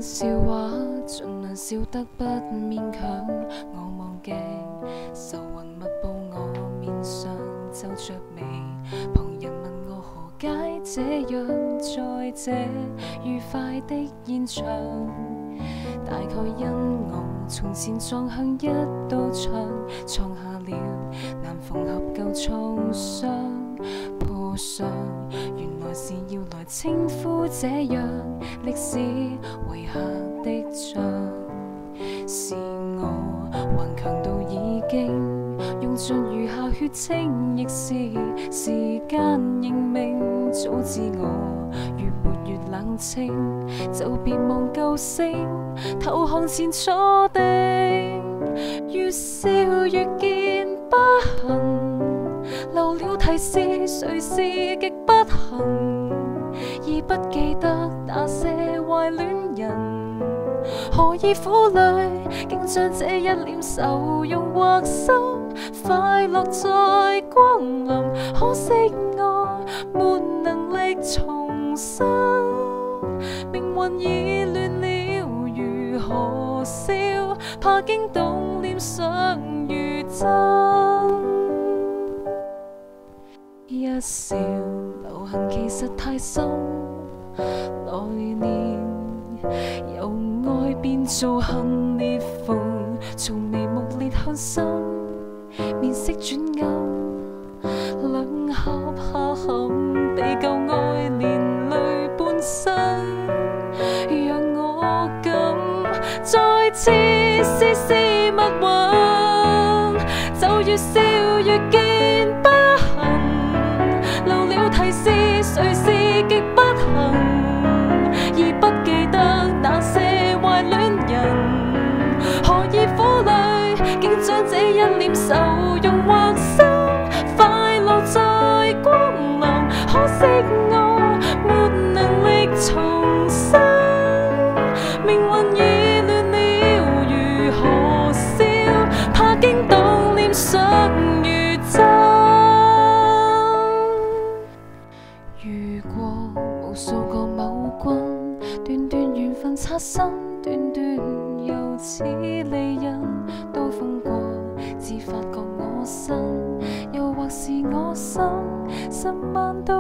笑話，盡量笑得不勉強。我望鏡，愁雲密布我面上，皺着眉。旁人問我何解這樣，在這愉快的現場，大概因我從前撞向一道牆，創下了難縫合舊創傷。鋪上原來是要來稱呼這樣歷史遺下的像，是我頑強到已經用盡餘下血清，亦是時間認命，早知我越活越冷清，就別望救星，投降前坐定，越笑越見不幸，留了提示誰是極不幸，已不記得那些壞戀人，何以苦淚竟將這一臉愁容畫心，快樂在光臨，可惜我沒能力重生，命運已亂了如何笑，怕驚動臉上如真，一笑流行其實太深，來年由愛變做恨裂縫，從眉目裂向心，面色轉暗，兩頰下陷，被舊愛連累半生，讓我敢再次絲絲密韻，就越笑越見不幸，留了提示誰是極不幸，已不記得那些壞戀人，何以苦淚竟將這一臉愁容畫心，快樂在光臨，可惜我沒能力重生，命運已亂了如何笑，怕驚動臉上如真。遇過無數個某君，段段緣分擦身，段段又似利刃，都風過至發覺我身，又或是我心10萬度